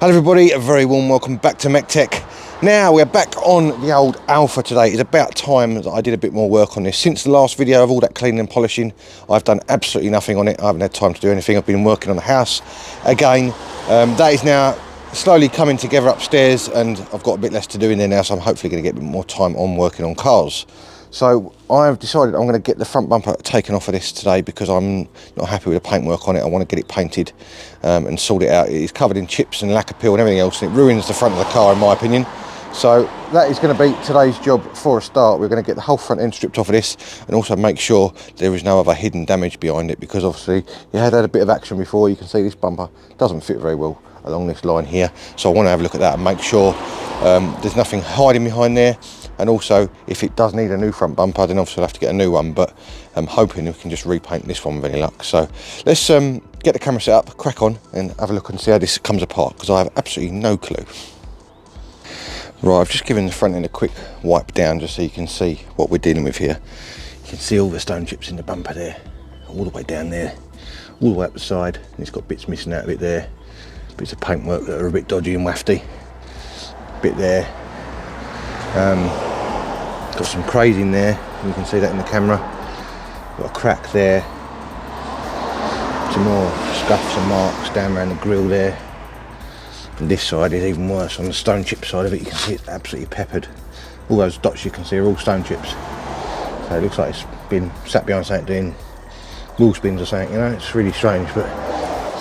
Hello everybody, a very warm welcome back to MEC-TEC. Now we're back on the old Alfa today. It's about time that I did a bit more work on this. Since the last video of all that cleaning and polishing, I've done absolutely nothing on it. I haven't had time to do anything. I've been working on the house again. That is now slowly coming together upstairs, and I've got a bit less to do in there now, so I'm hopefully going to get a bit more time on working on cars. So I've decided I'm going to get the front bumper taken off of this today because I'm not happy with the paintwork on it. I want to get it painted and sort it out. It's covered in chips and lacquer peel and everything else, and it ruins the front of the car in my opinion. So that is going to be today's job for a start. We're going to get the whole front end stripped off of this and also make sure there is no other hidden damage behind it, because obviously you had a bit of action before. You can see this bumper doesn't fit very well along this line here, so I want to have a look at that and make sure there's nothing hiding behind there. And also, if it does need a new front bumper, then obviously I'll have to get a new one, but I'm hoping we can just repaint this one with any luck. So let's get the camera set up, crack on and have a look and see how this comes apart, because I have absolutely no clue. Right, I've just given the front end a quick wipe down just so you can see what we're dealing with here. You can see all the stone chips in the bumper there, all the way down there, all the way up the side, and it's got bits missing out of it there, bits of paintwork that are a bit dodgy and wafty, bit there. Got some craze in there, you can see that in the camera. Got a crack there, some more scuffs and marks down around the grille there. And this side is even worse. On the stone chip side of it, you can see it's absolutely peppered. All those dots you can see are all stone chips. So it looks like it's been sat behind something doing wheel spins or something, you know. It's really strange, but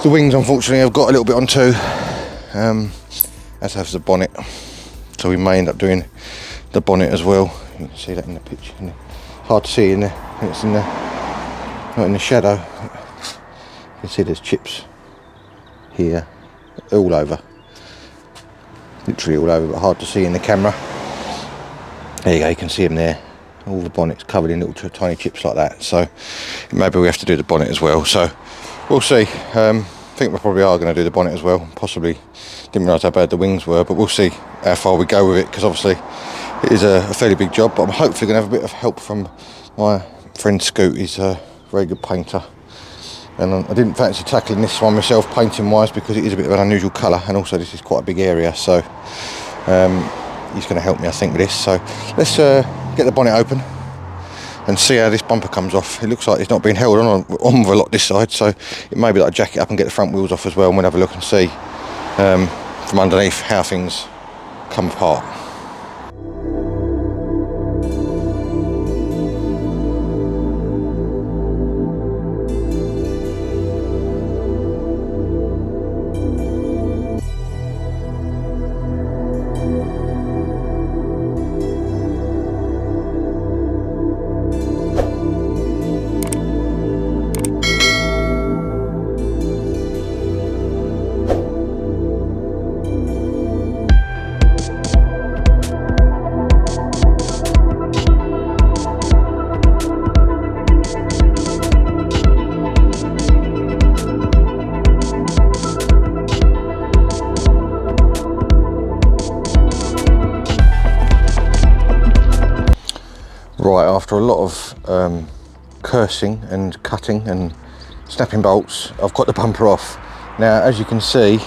the wings unfortunately have got a little bit on too, as has the bonnet. So we may end up doing the bonnet as well. You can see that in the picture. Hard to see in there. It's in the, not in the shadow. You can see there's chips here, all over. Literally all over, but hard to see in the camera. There you go, you can see them there. All the bonnet's covered in little tiny chips like that. So maybe we have to do the bonnet as well. So we'll see. I think we probably are going to do the bonnet as well. Possibly didn't realise how bad the wings were, but we'll see how far we go with it, because obviously it is a fairly big job. But I'm hopefully going to have a bit of help from my friend Scoot. He's a very good painter, and I didn't fancy tackling this one myself painting wise, because it is a bit of an unusual colour, and also this is quite a big area, so he's going to help me I think with this. So let's get the bonnet open and see how this bumper comes off. It looks like it's not been held on with a lot this side, so it may be that I jack it up and get the front wheels off as well, and we'll have a look and see from underneath how things come apart. Right, after a lot of cursing and cutting and snapping bolts, I've got the bumper off. Now, as you can see,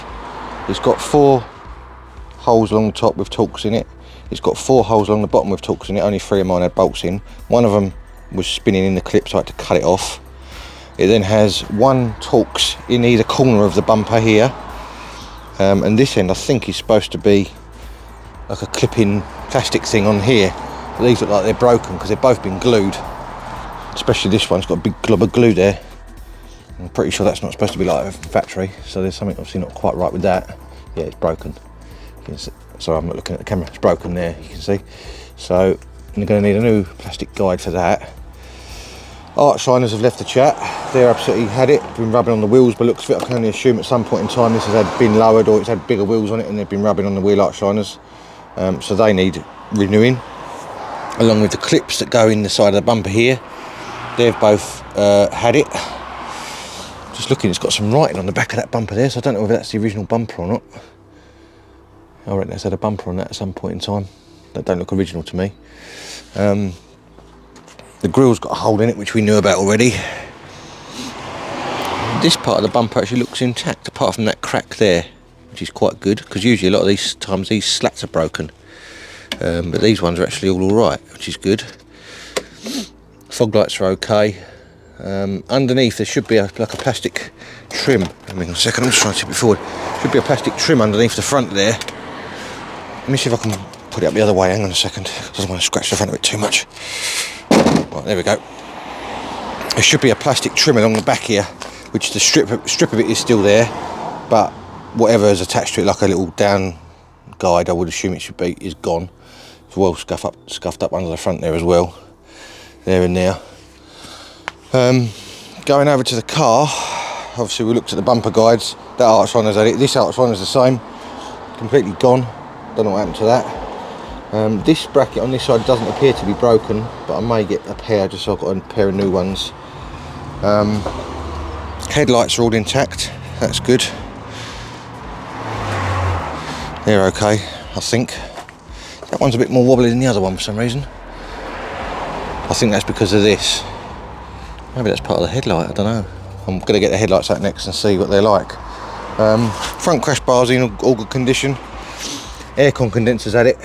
it's got 4 holes along the top with Torx in it. It's got 4 holes along the bottom with Torx in it. Only 3 of mine had bolts in. One of them was spinning in the clip, so I had to cut it off. It then has 1 Torx in either corner of the bumper here. And this end, I think, is supposed to be like a clip-in plastic thing on here. These look like they're broken because they've both been glued, especially this one's got a big glob of glue there. I'm pretty sure that's not supposed to be like a factory, so there's something obviously not quite right with that. Yeah, it's broken. Sorry, I'm not looking at the camera. It's broken there, you can see. So I'm going to need a new plastic guide for that. Arch shiners have left the chat. They're absolutely had it, been rubbing on the wheels, but looks of it I can only assume at some point in time this has been lowered, or it's had bigger wheels on it and they've been rubbing on the wheel arch shiners. So they need renewing, along with the clips that go in the side of the bumper here. They've both had it. Just looking, it's got some writing on the back of that bumper there, so I don't know whether that's the original bumper or not. I reckon it's had a bumper on that at some point in time. That don't look original to me. The grille's got a hole in it, which we knew about already. This part of the bumper actually looks intact, apart from that crack there. which is quite good, because usually a lot of these times these slats are broken, but these ones are actually all right, which is good. Fog lights are okay. Underneath there should be like a plastic trim. Hang on a second, I'm just trying to tip it forward. Should be a plastic trim underneath the front there. Let me see if I can put it up the other way. Hang on a second, because I don't want to scratch the front of it too much. Right, there we go. There should be a plastic trim along the back here, which the strip of it is still there, but whatever is attached to it, like a little down guide, I would assume it should be, is gone. It's well scuffed up under the front there as well. There and there. Going over to the car, obviously we looked at the bumper guides. That arch liner's had it. This arch liner's the same, completely gone. Don't know what happened to that. This bracket on this side doesn't appear to be broken, but I may get a pair just so I've got a pair of new ones. Headlights are all intact, that's good. They're okay, I think. That one's a bit more wobbly than the other one for some reason. I think that's because of this. Maybe that's part of the headlight, I don't know. I'm going to get the headlights out next and see what they're like. Front crash bars in all good condition. Aircon condenser's at it.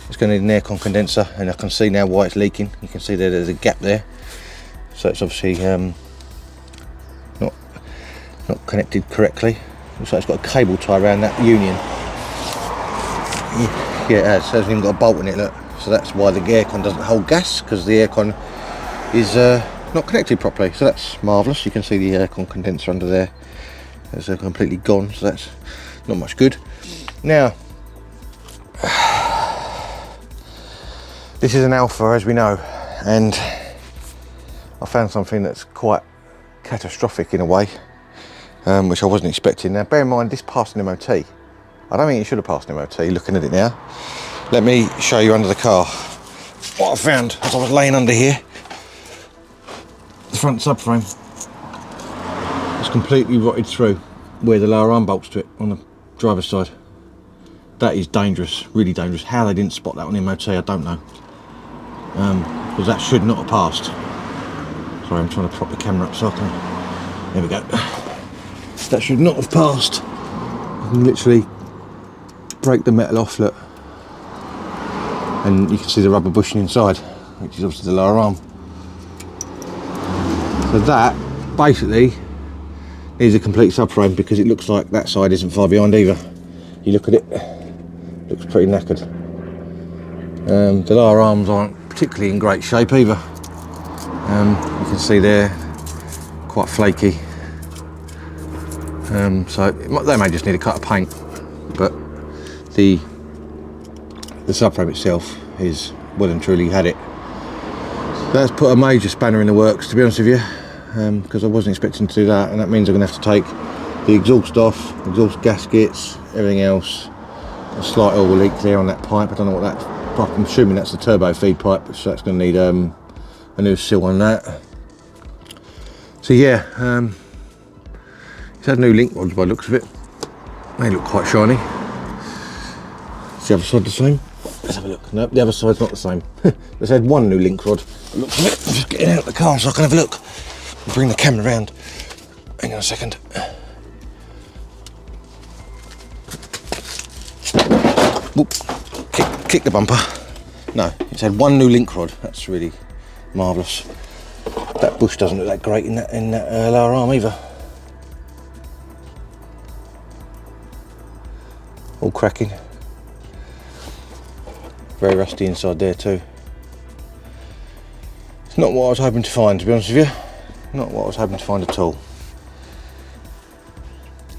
It's going to need an aircon condenser, and I can see now why it's leaking. You can see there's a gap there. So it's obviously not connected correctly. Looks like it's got a cable tie around that union. Yeah, it has. It hasn't even got a bolt in it, look. So that's why the aircon doesn't hold gas, because the aircon is not connected properly. So that's marvellous. You can see the aircon condenser under there. It's completely gone, so that's not much good. Now, this is an Alfa, as we know, and I found something that's quite catastrophic in a way, which I wasn't expecting. Now, bear in mind, this passed an MOT. I don't think it should have passed an MOT, looking at it now. Let me show you under the car what I found as I was laying under here. The front subframe is completely rotted through where the lower arm bolts to it on the driver's side. That is dangerous, really dangerous. How they didn't spot that on MOT, I don't know. Because that should not have passed. Sorry, I'm trying to prop the camera up so I can... There we go. That should not have passed. You can literally break the metal off, look. And you can see the rubber bushing inside, which is obviously the lower arm. So that, basically, is a complete subframe, because it looks like that side isn't far behind either. You look at it, looks pretty knackered. The lower arms aren't particularly in great shape either. You can see they're quite flaky. So they may just need a coat of paint, but the subframe itself is well and truly had it. That's put a major spanner in the works, to be honest with you, because I wasn't expecting to do that, and that means I'm going to have to take the exhaust off, exhaust gaskets, everything else. A slight oil leak there on that pipe. I don't know what that pipe, I'm assuming that's the turbo feed pipe, so that's going to need a new seal on that. So yeah, it's had new link rods by the looks of it. They look quite shiny. Is the other side the same? Let's have a look. No, the other side's not the same. Let's add one new link rod. Looks of it. I'm just getting out of the car so I can have a look. I'll bring the camera around. Hang on a second. Whoop. Kick the bumper. No, it's had one new link rod. That's really marvellous. That bush doesn't look that great in that lower arm either. All cracking. Very rusty inside there too. It's not what I was hoping to find, to be honest with you. Not what I was hoping to find at all.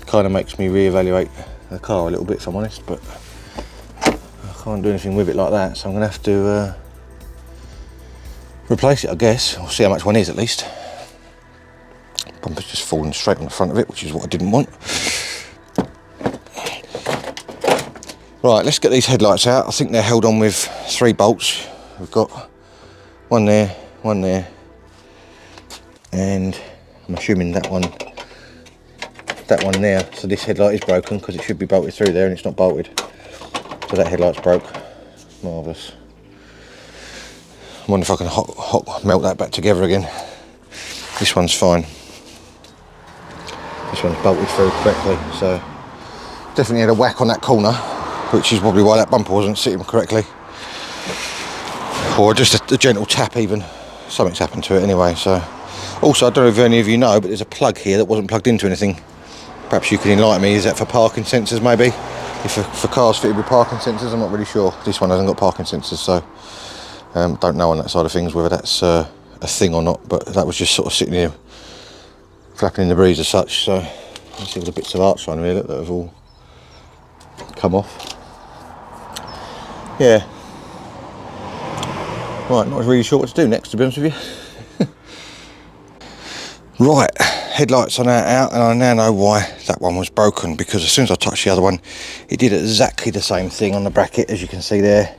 Kind of makes me reevaluate the car a little bit, if I'm honest, but I can't do anything with it like that, so I'm going to have to replace it, I guess. I'll see how much one is at least. Bumper's just falling straight on the front of it, which is what I didn't want. Right, let's get these headlights out. I think they're held on with 3 bolts. We've got one there, and I'm assuming that one there. So this headlight is broken because it should be bolted through there and it's not bolted. So that headlight's broke. Marvellous. I wonder if I can hot melt that back together again. This one's fine. This one's bolted through correctly, so Definitely had a whack on that corner, which is probably why that bumper wasn't sitting correctly. Or just a gentle tap even. Something's happened to it anyway. So, also, I don't know if any of you know, but there's a plug here that wasn't plugged into anything. Perhaps you can enlighten me. Is that for parking sensors maybe? If for cars fitted with parking sensors, I'm not really sure. This one hasn't got parking sensors, so don't know on that side of things whether that's a thing or not. But that was just sort of sitting here flapping in the breeze as such. So, you see all the bits of arch on here that have all come off. Yeah. Right, not really sure what to do next, to be honest with you. Right, headlights are now out, and I now know why that one was broken, because as soon as I touched the other one, it did exactly the same thing on the bracket, as you can see there.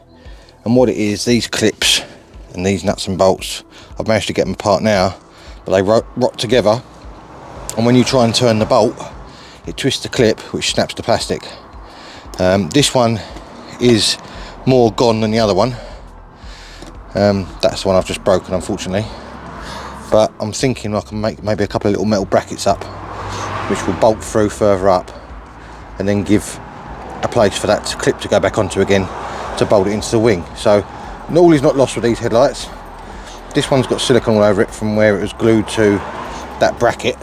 And what it is, these clips and these nuts and bolts, I've managed to get them apart now, but they rot together, and when you try and turn the bolt, it twists the clip, which snaps the plastic. This one is more gone than the other one. That's the one I've just broken, unfortunately. But I'm thinking I can make maybe a couple of little metal brackets up, which will bolt through further up, and then give a place for that clip to go back onto again to bolt it into the wing. So all is not lost with these headlights. This one's got silicone all over it from where it was glued to that bracket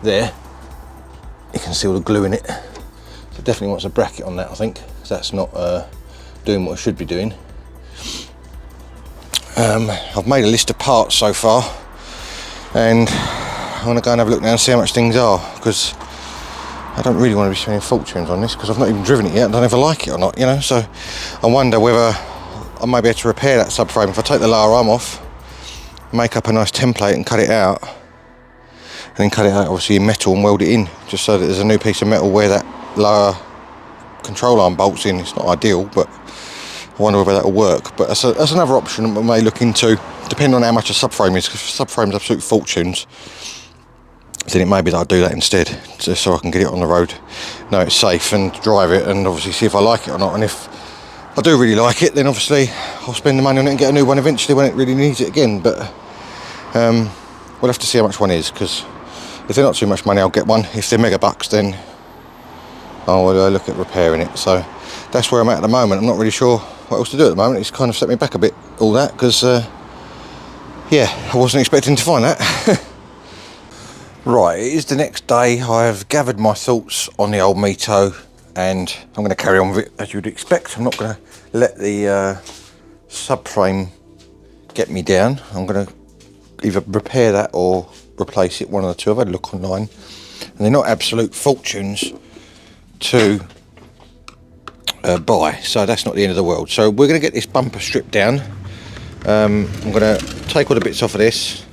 there. You can see all the glue in it. So definitely wants a bracket on that, I think, because that's not doing what it should be doing. I've made a list of parts so far, and I want to go and have a look now and see how much things are, because I don't really want to be spending fortunes on this, because I've not even driven it yet. I don't know if I like it or not, you know. So I wonder whether I might be able to repair that subframe if I take the lower arm off, make up a nice template and cut it out, and then cut it out obviously in metal and weld it in, just so that there's a new piece of metal where that lower control arm bolts in. It's not ideal, but I wonder whether that'll work. But that's another option that we may look into, depending on how much a subframe is, because subframe's absolute fortunes. Then it may be that I'll do that instead, just so I can get it on the road, know it's safe, and drive it, and obviously see if I like it or not. And if I do really like it, then obviously I'll spend the money on it and get a new one eventually when it really needs it again. But we'll have to see how much one is, because if they're not too much money, I'll get one. If they're mega bucks, then I'll look at repairing it. So that's where I'm at the moment. I'm not really sure what else to do at the moment. It's kind of set me back a bit, all that, because yeah, I wasn't expecting to find that. Right, it is the next day. I have gathered my thoughts on the old Mito, and I'm going to carry on with it as you'd expect. I'm not going to let the subframe get me down. I'm going to either repair that or replace it, one of the two. I've had a look online, and they're not absolute fortunes to buy, so that's not the end of the world. So we're going to get this bumper stripped down. I'm going to take all the bits off of this,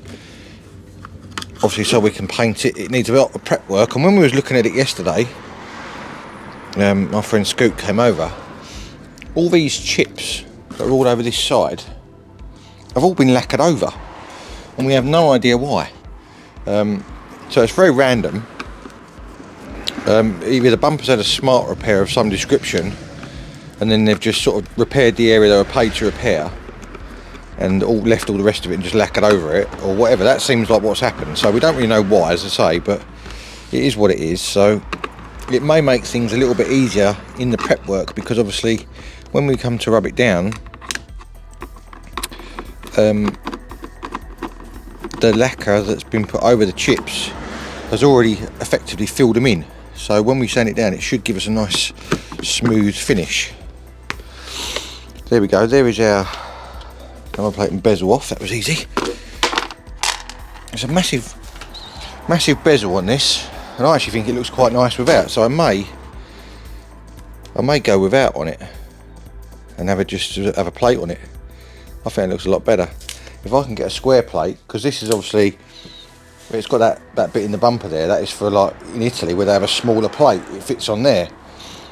obviously, so we can paint it. It needs a lot of prep work, and when we was looking at it yesterday, my friend Scoot came over. All these chips that are all over this side have all been lacquered over, and we have no idea why. So it's very random. Either the bumpers had a smart repair of some description, and then they've just sort of repaired the area they were paid to repair, and left all the rest of it and just lacquered over it, or whatever. That seems like what's happened. So we don't really know why, as I say, but it is what it is. So it may make things a little bit easier in the prep work, because obviously when we come to rub it down, the lacquer that's been put over the chips has already effectively filled them in. So when we sand it down, it should give us a nice smooth finish. There we go. There is our number plate and bezel off. That was easy. There's a massive bezel on this, and I actually think it looks quite nice without. So I may go without on it and have a plate on it. I think it looks a lot better. If I can get a square plate, because this is obviously, it's got that bit in the bumper there. That is for, like in Italy, where they have a smaller plate. It fits on there.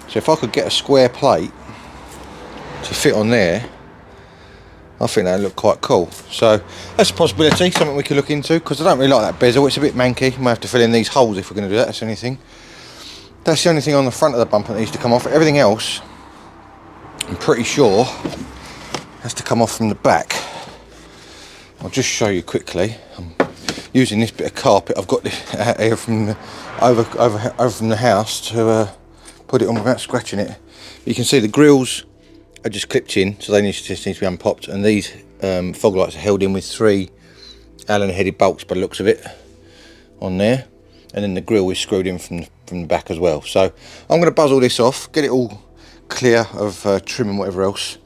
So if I could get a square plate to fit on there, I think that would look quite cool. So that's a possibility, something we could look into, because I don't really like that bezel. It's a bit manky. We might have to fill in these holes if we're going to do that. That's the only thing. That's the only thing on the front of the bumper that needs to come off. Everything else, I'm pretty sure, has to come off from the back. I'll just show you quickly. I'm using this bit of carpet I've got this out here from over from the house to put it on without scratching it. You can see the grills are just clipped in, so they just need to be unpopped, and these fog lights are held in with 3 Allen headed bolts by the looks of it on there, and then the grill is screwed in from the back as well. So I'm going to buzz all this off, get it all clear of trim and whatever else,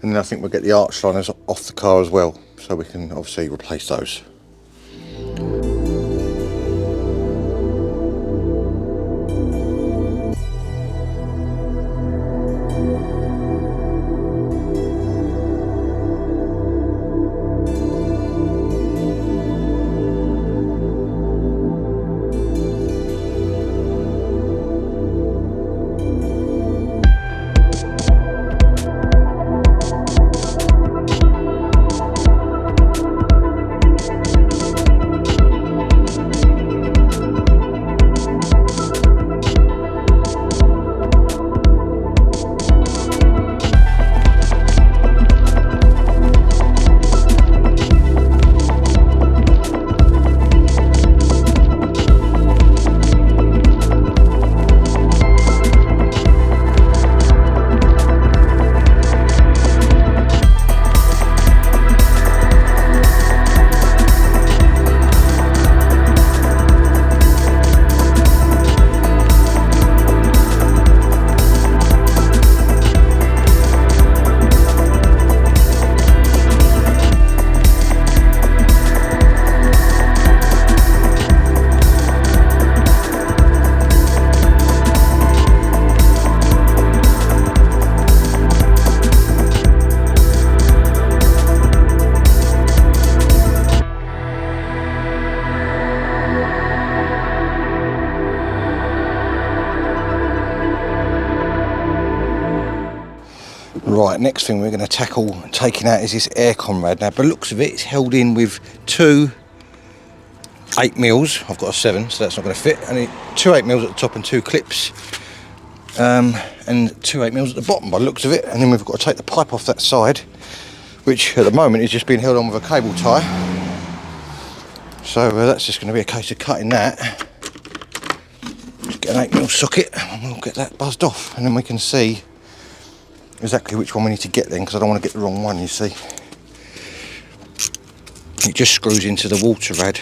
and then I think we'll get the arch liners off the car as well, so we can obviously replace those. Right, next thing we're going to tackle taking out is this aircon rad. Now, by the looks of it, it's held in with 2 8mm. I've got a 7, so that's not going to fit. And 2 8mm at the top and 2 clips, and 2 8mm at the bottom by the looks of it. And then we've got to take the pipe off that side, which at the moment is just being held on with a cable tie. So that's just going to be a case of cutting that. Just get an 8mm socket and we'll get that buzzed off, and then we can see exactly which one we need to get then, because I don't want to get the wrong one, you see. It just screws into the water rad,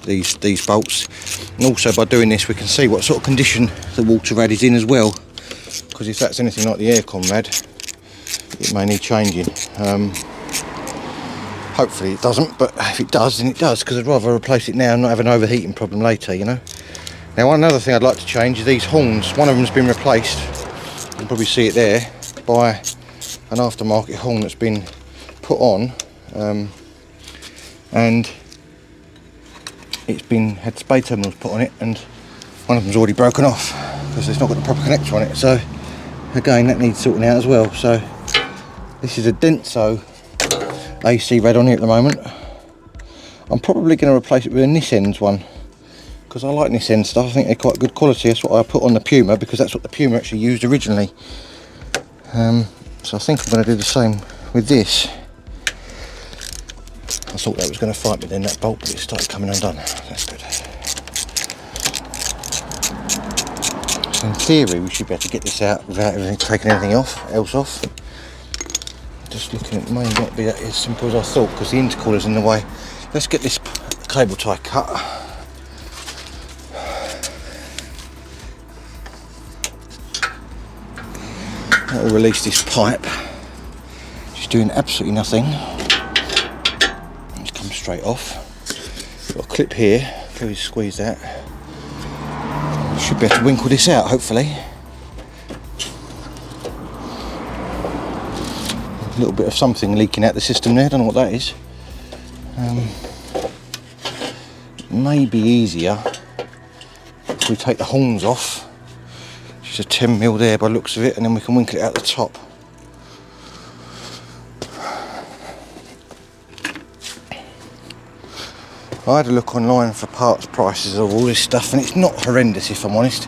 these bolts, and also by doing this we can see what sort of condition the water rad is in as well, because if that's anything like the aircon rad, it may need changing. Hopefully it doesn't, but if it does, then it does, because I'd rather replace it now and not have an overheating problem later, you know. Now, another thing I'd like to change is these horns. One of them's been replaced, you can probably see it there, by an aftermarket horn that's been put on, and it's had spade terminals put on it, and one of them's already broken off because it's not got the proper connector on it. So again, that needs sorting out as well. So this is a Denso AC rad on here at the moment. I'm probably going to replace it with a Nissen's one, because I like Nissen stuff. I think they're quite good quality. That's what I put on the Puma, because that's what the Puma actually used originally. So I think I'm going to do the same with this. I thought that was going to fight me then, that bolt, but it started coming undone. That's good. So in theory we should be able to get this out without taking anything else off. Just looking at it, may not be that as simple as I thought, because the intercooler's in the way. Let's get this cable tie cut. That will release this pipe. Just doing absolutely nothing. Just come straight off. Got a clip here. Please squeeze that. Should be able to winkle this out, hopefully. A little bit of something leaking out the system there. Don't know what that is. It may be easier if we take the horns off. Just a 10mm there by the looks of it, and then we can winkle it out the top. I had a look online for parts prices of all this stuff, and it's not horrendous if I'm honest.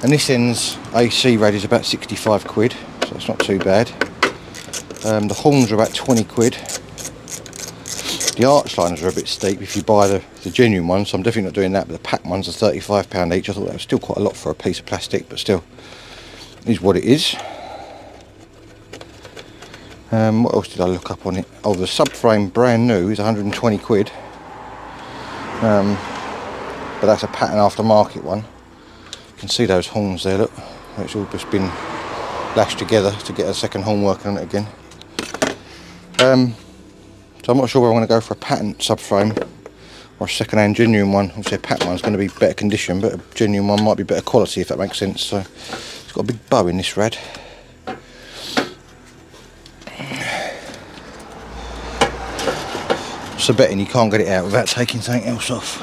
And this end's AC rad is about 65 quid, so it's not too bad. The horns are about 20 quid. The arch liners are a bit steep if you buy the genuine ones, so I'm definitely not doing that, but the pack ones are £35 each. I thought that was still quite a lot for a piece of plastic, but still. is what it is. What else did I look up on it? Oh, the subframe brand new is 120 quid. But that's a pattern aftermarket one. You can see those horns there, look. It's all just been lashed together to get a second horn working on it again. So I'm not sure whether I'm going to go for a patent subframe or a second-hand genuine one. Obviously a patent one's going to be better condition, but a genuine one might be better quality, if that makes sense. So it's got a big bow in this rad. So betting you can't get it out without taking something else off.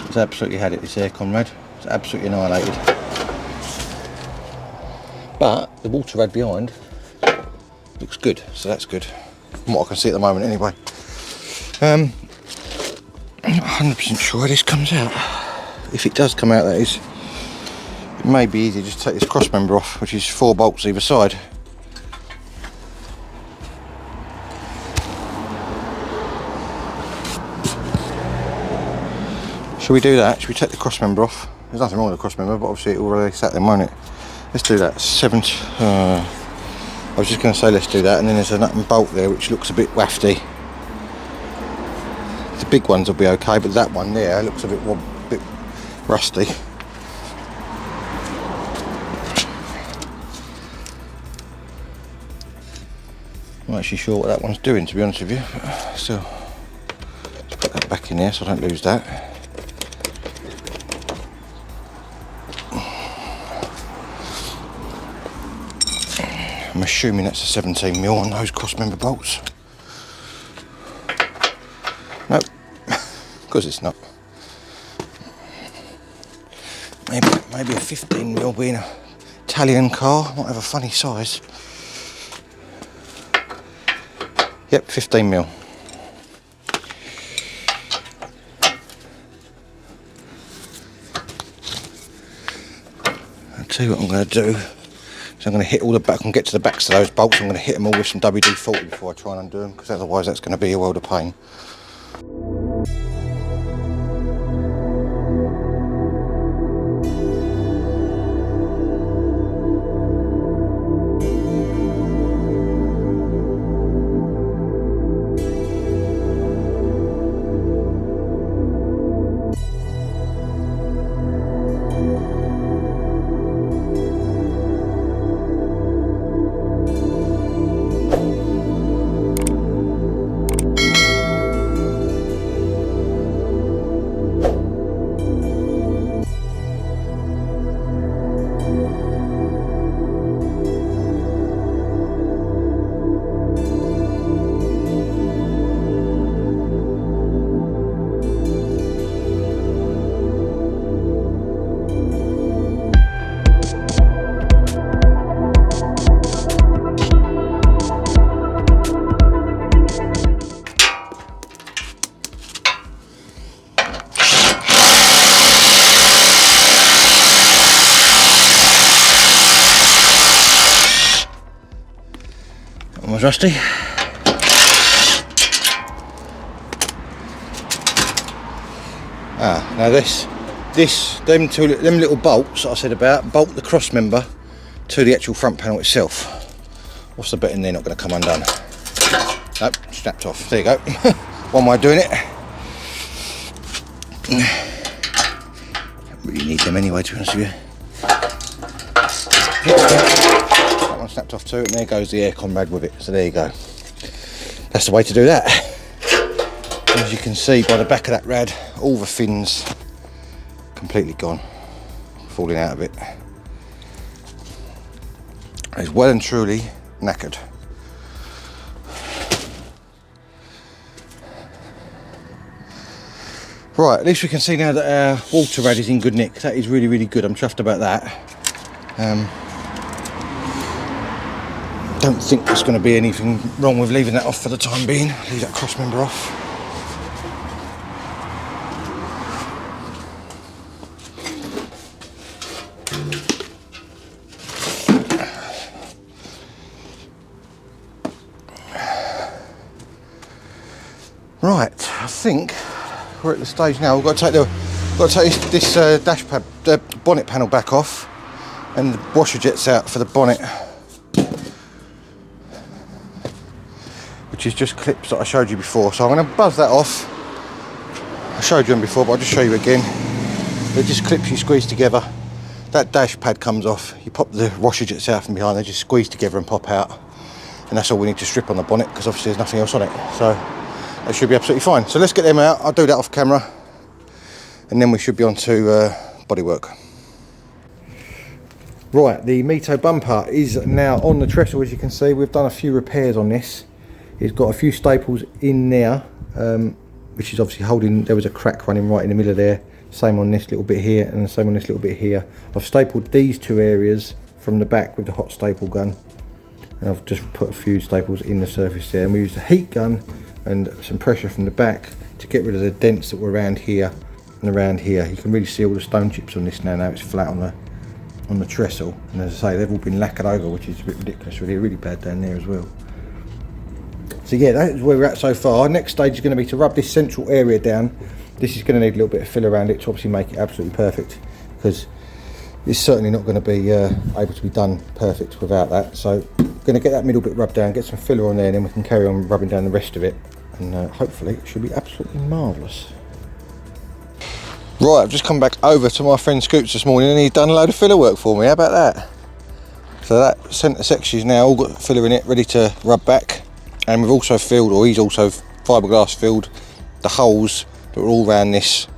It's absolutely had it, this air Conrad. It's absolutely annihilated. But the water rad behind looks good, so that's good. From what I can see at the moment anyway. I'm not 100% sure how this comes out. If it does come out, that is. It may be easy to just take this cross member off, which is 4 bolts either side. Shall we do that? Shall we take the cross member off? There's nothing wrong with the cross member, but obviously it will release that then, won't it? Let's do that. I was just going to say let's do that, and then there's a nut and bolt there which looks a bit wafty. The big ones will be okay, but that one there looks a bit rusty. I'm not actually sure what that one's doing, to be honest with you. But still, let's put that back in there so I don't lose that. I'm assuming that's a 17mm on those cross member bolts. Nope, because it's not. Maybe a 15mm being an Italian car might have a funny size. Yep, 15mm. I'll tell you what I'm going to do. So I'm going to hit all the back and get to the backs of those bolts. I'm going to hit them all with some WD-40 before I try and undo them, because otherwise that's going to be a world of pain. Almost rusty. Now them little bolts that I said about, bolt the cross member to the actual front panel itself. What's the betting they're not going to come undone? Nope, snapped off. There you go. One way of doing it. Don't really need them anyway, to be honest with you. That one snapped off too, and there goes the air Conrad with it. So there you go. That's the way to do that. As you can see by the back of that rad, all the fins completely gone, falling out of it. It's well and truly knackered. Right, at least we can see now that our water rad is in good nick. That is really, really good. I'm chuffed about that. Don't think there's going to be anything wrong with leaving that off for the time being. Leave that cross member off. Right, I think we're at the stage now. We've got to take the Got to take this dash pad, bonnet panel back off, and the washer jets out for the bonnet, which is just clips that I showed you before. So I'm going to buzz that off. I showed you them before, but I'll just show you again. They're just clips you squeeze together. That dash pad comes off. You pop the washer jets out from behind. They just squeeze together and pop out. And that's all we need to strip on the bonnet, because obviously there's nothing else on it. So that should be absolutely fine. So let's get them out. I'll do that off camera, and then we should be on to bodywork. Right, the Mito bumper is now on the trestle. As you can see, we've done a few repairs on this. It's got a few staples in there, which is obviously holding. There was a crack running right in the middle of there. Same on this little bit here, and the same on this little bit here. I've stapled these two areas from the back with the hot staple gun, and I've just put a few staples in the surface there. And we used a heat gun and some pressure from the back to get rid of the dents that were around here and around here. You can really see all the stone chips on this now. Now it's flat on the trestle, and as I say, they've all been lacquered over, which is a bit ridiculous. Really bad down there as well. So yeah, that's where we're at so far. Next stage is going to be to rub this central area down. This is going to need a little bit of fill around it to obviously make it absolutely perfect, because it's certainly not going to be able to be done perfect without that. So I'm going to get that middle bit rubbed down, get some filler on there, and then we can carry on rubbing down the rest of it, and hopefully it should be absolutely marvellous. Right, I've just come back over to my friend Scoots this morning, and he's done a load of filler work for me. How about that? So that centre section is now all got filler in it, ready to rub back, and we've also filled, or he's also fiberglass filled the holes that are all around this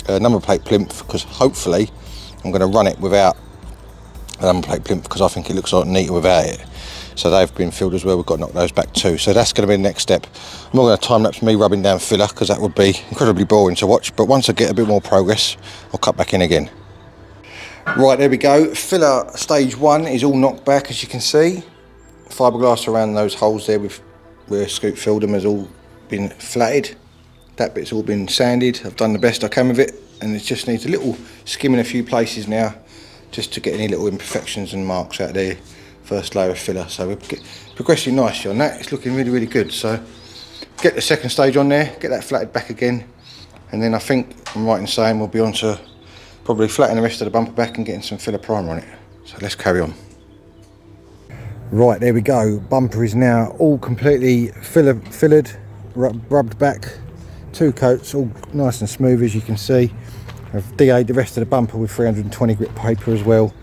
number plate plinth, because hopefully I'm going to run it without a number plate plinth, because I think it looks a lot neater without it. So they've been filled as well. We've got to knock those back too. So that's going to be the next step. I'm not going to time lapse me rubbing down filler, because that would be incredibly boring to watch. But once I get a bit more progress, I'll cut back in again. Right, there we go. Filler stage 1 is all knocked back, as you can see. Fiberglass around those holes there where Scoot filled them has all been flatted. That bit's all been sanded. I've done the best I can with it, and it just needs a little skim in a few places now, just to get any little imperfections and marks out there. First layer of filler. So we're progressing nicely on that. It's looking really good. So get the second stage on there, get that flatted back again, and then I think I'm right in saying we'll be on to probably flattening the rest of the bumper back and getting some filler primer on it. So let's carry on. Right, there we go. Bumper is now all completely fillered, rubbed back. 2 coats, all nice and smooth, as you can see. I've DA'd the rest of the bumper with 320 grit paper as well,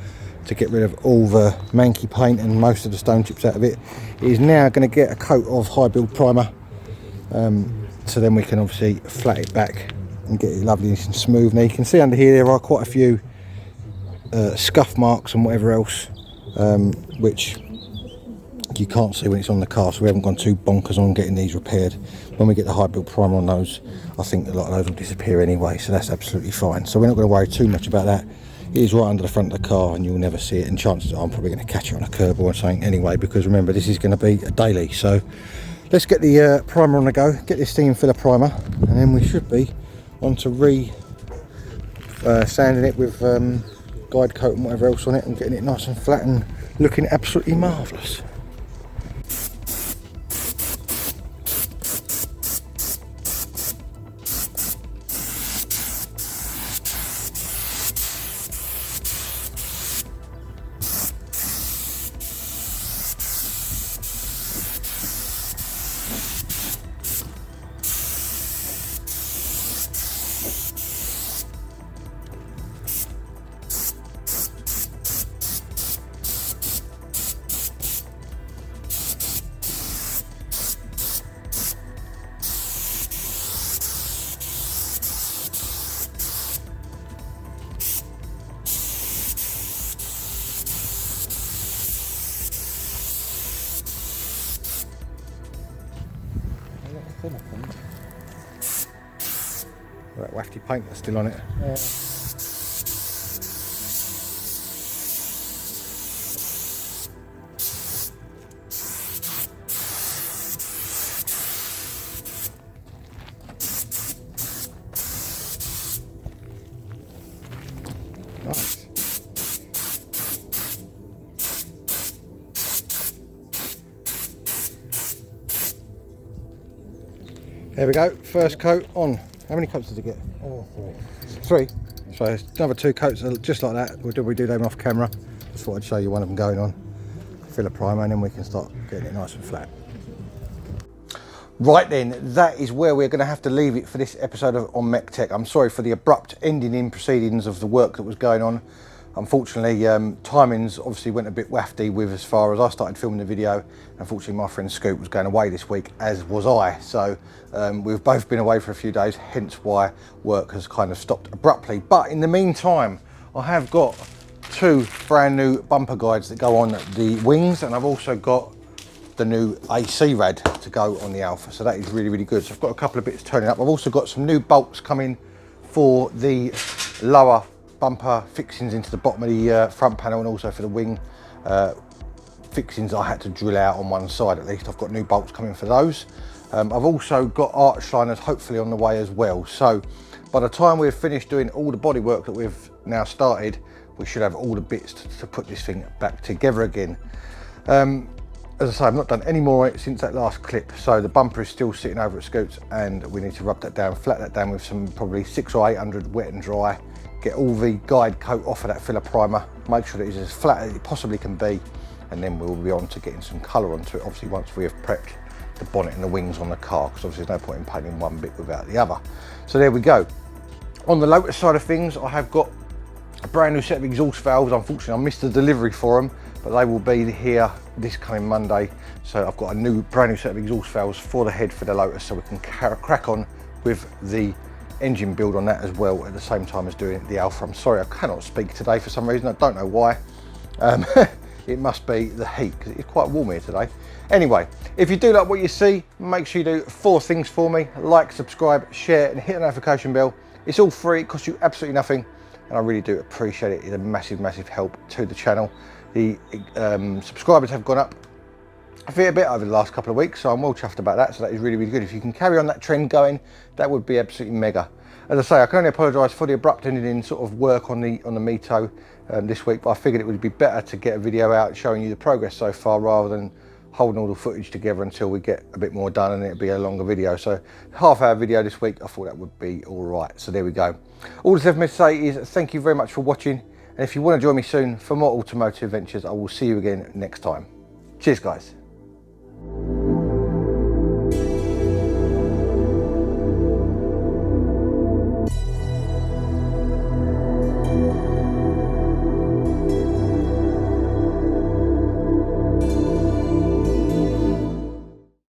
to get rid of all the manky paint and most of the stone chips out of it. It is now going to get a coat of high build primer, so then we can obviously flat it back and get it lovely and smooth. Now you can see under here there are quite a few scuff marks and whatever else, which you can't see when it's on the car, so we haven't gone too bonkers on getting these repaired. When we get the high build primer on those, I think a lot of those will disappear anyway, so that's absolutely fine. So we're not going to worry too much about that. It is right under the front of the car, and you'll never see it, and chances are I'm probably going to catch it on a curb or something anyway, because remember, this is going to be a daily. So let's get the primer on the go, get this thing in filler primer, and then we should be on to sanding it with guide coat and whatever else on it, and getting it nice and flat and looking absolutely marvellous. That wafty paint that's still on it. Yeah. Nice. There we go, first coat on. How many coats did it get? Oh, three. So it's another 2 coats just like that. We do them off camera. Just thought I'd show you one of them going on. Fill a primer and then we can start getting it nice and flat. Right then, that is where we're going to have to leave it for this episode on MEC-TEC. I'm sorry for the abrupt ending in proceedings of the work that was going on. Unfortunately, timings obviously went a bit wafty with as far as I started filming the video. Unfortunately, my friend Scoop was going away this week, as was I. So we've both been away for a few days, hence why work has kind of stopped abruptly. But in the meantime, I have got 2 brand new bumper guides that go on the wings, and I've also got the new AC rad to go on the Alfa. So that is really, really good. So I've got a couple of bits turning up. I've also got some new bolts coming for the lower bumper fixings into the bottom of the front panel, and also for the wing fixings I had to drill out on one side at least. I've got new bolts coming for those. I've also got arch liners hopefully on the way as well. So by the time we've finished doing all the bodywork that we've now started, we should have all the bits to put this thing back together again. As I say, I've not done any more since that last clip, so the bumper is still sitting over at Scoots, and we need to rub that down, flat that down with some probably 600 or 800 wet and dry, get all the guide coat off of that filler primer, make sure that it's as flat as it possibly can be, and then we'll be on to getting some colour onto it, obviously once we have prepped the bonnet and the wings on the car, because obviously there's no point in painting one bit without the other. So there we go. On the Lotus side of things, I have got a brand new set of exhaust valves. Unfortunately, I missed the delivery for them, but they will be here this coming Monday. So I've got a brand new set of exhaust valves for the head for the Lotus, so we can crack on with the engine build on that as well at the same time as doing the Alfa. I'm sorry, I cannot speak today for some reason. I don't know why. It must be the heat, because it's quite warm here today. Anyway, if you do like what you see, make sure you do 4 things for me: like, subscribe, share, and hit the notification bell. It's all free, it costs you absolutely nothing, and I really do appreciate it. It's a massive, massive help to the channel. The subscribers have gone up a fair bit over the last couple of weeks, so I'm well chuffed about that. So that is really, really good. If you can carry on that trend going, that would be absolutely mega. As I say, I can only apologise for the abrupt ending in sort of work on the Mito this week, but I figured it would be better to get a video out showing you the progress so far, rather than holding all the footage together until we get a bit more done and it'll be a longer video. So half-hour video this week, I thought that would be all right. So there we go. All that's left me to say is thank you very much for watching, and if you want to join me soon for more automotive adventures, I will see you again next time. Cheers, guys.